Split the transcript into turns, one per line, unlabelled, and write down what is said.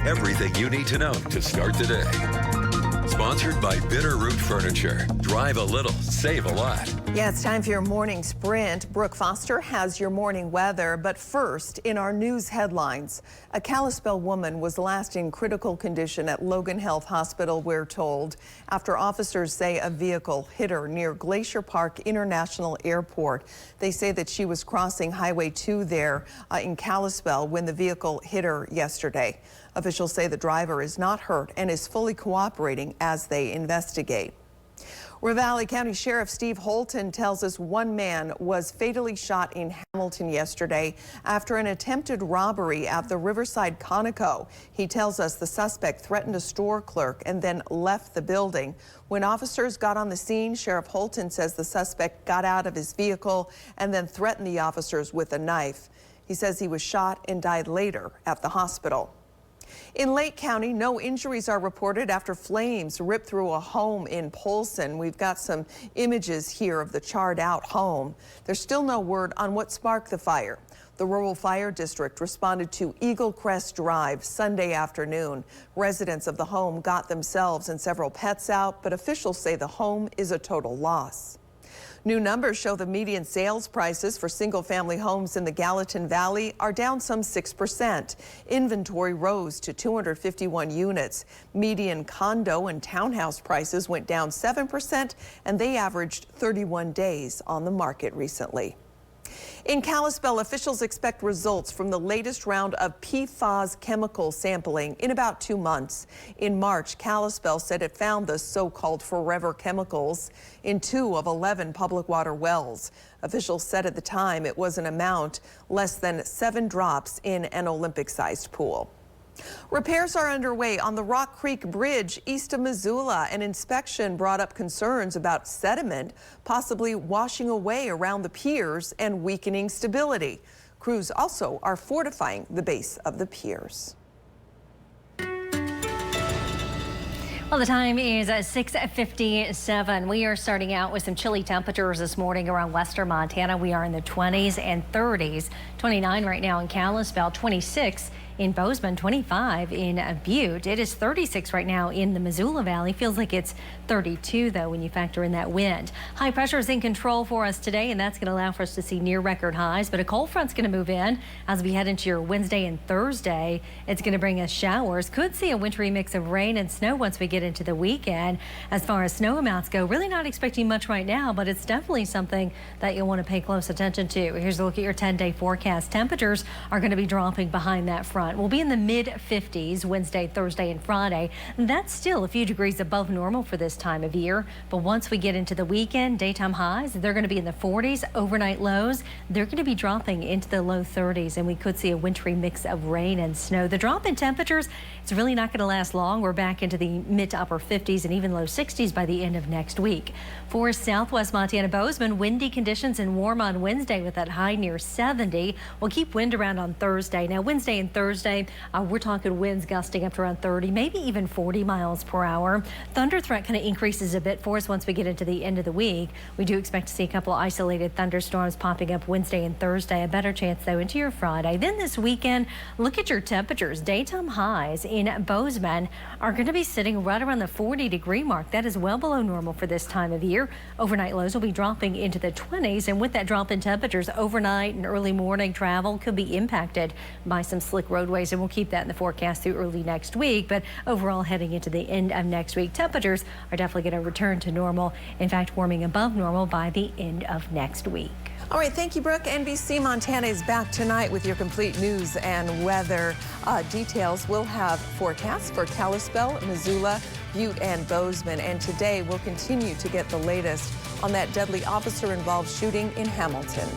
Everything you need to know to start the day. Sponsored by Bitterroot Furniture. Drive a little, save a lot.
Yeah, it's time for your morning sprint. Brooke Foster has your morning weather. But first, in our news headlines, a Kalispell woman was last in critical condition at Logan Health Hospital, we're told, after officers say a vehicle hit her near Glacier Park International Airport. They say that she was crossing Highway 2 there in Kalispell when the vehicle hit her yesterday. Officials say the driver is not hurt and is fully cooperating as they investigate. Ravalli County Sheriff Steve Holton tells us one man was fatally shot in Hamilton yesterday after an attempted robbery at the Riverside Conoco. He tells us the suspect threatened a store clerk and then left the building. When officers got on the scene, Sheriff Holton says the suspect got out of his vehicle and then threatened the officers with a knife. He says he was shot and died later at the hospital. In Lake County, no injuries are reported after flames ripped through a home in Polson. We've got some images here of the charred out home. There's still no word on what sparked the fire. The Rural Fire District responded to Eagle Crest Drive Sunday afternoon. Residents of the home got themselves and several pets out, but officials say the home is a total loss. New numbers show the median sales prices for single-family homes in the Gallatin Valley are down some 6%. Inventory rose to 251 units. Median condo and townhouse prices went down 7%, and they averaged 31 days on the market recently. In Kalispell, officials expect results from the latest round of PFAS chemical sampling in about 2 months. In March, Kalispell said it found the so-called forever chemicals in 2 of 11 public water wells. Officials said at the time it was an amount less than 7 drops in an Olympic-sized pool. Repairs are underway on the Rock Creek Bridge east of Missoula. An inspection brought up concerns about sediment possibly washing away around the piers and weakening stability. Crews also are fortifying the base of the piers.
Well, the time is 6:57. We are starting out with some chilly temperatures this morning around western Montana. We are in the 20s and 30s. 29 right now in Kalispell, 26 in Bozeman, 25 in Butte. It is 36 right now in the Missoula Valley. Feels like it's 32, though, when you factor in that wind. High pressure is in control for us today, and that's going to allow for us to see near record highs. But a cold front's going to move in as we head into your Wednesday and Thursday. It's going to bring us showers. Could see a wintry mix of rain and snow once we get into the weekend. As far as snow amounts go, really not expecting much right now, but it's definitely something that you'll want to pay close attention to. Here's a look at your 10-day forecast. Temperatures are going to be dropping behind that front. We'll be in the mid-50s Wednesday, Thursday, and Friday. That's still a few degrees above normal for this time of year. But once we get into the weekend, daytime highs, they're going to be in the 40s. Overnight lows, they're going to be dropping into the low 30s, and we could see a wintry mix of rain and snow. The drop in temperatures, it's really not going to last long. We're back into the mid to upper 50s and even low 60s by the end of next week. For southwest Montana, Bozeman, windy conditions and warm on Wednesday with that high near 70. We'll keep wind around on Thursday. Now, Wednesday and Thursday, we're talking winds gusting up to around 30, maybe even 40 miles per hour. Thunder threat kind of increases a bit for us once we get into the end of the week. We do expect to see a couple of isolated thunderstorms popping up Wednesday and Thursday. A better chance, though, into your Friday. Then this weekend, look at your temperatures. Daytime highs in Bozeman are going to be sitting right around the 40-degree mark. That is well below normal for this time of year. Overnight lows will be dropping into the 20s, and with that drop in temperatures, overnight and early morning travel could be impacted by some slick roadways, and we'll keep that in the forecast through early next week. But overall, heading into the end of next week, temperatures are definitely going to return to normal. In fact, warming above normal by the end of next week.
All right, thank you, Brooke. NBC Montana is back tonight with your complete news and weather details. We'll have forecasts for Kalispell, Missoula, Butte, and Bozeman. And today we'll continue to get the latest on that deadly officer-involved shooting in Hamilton.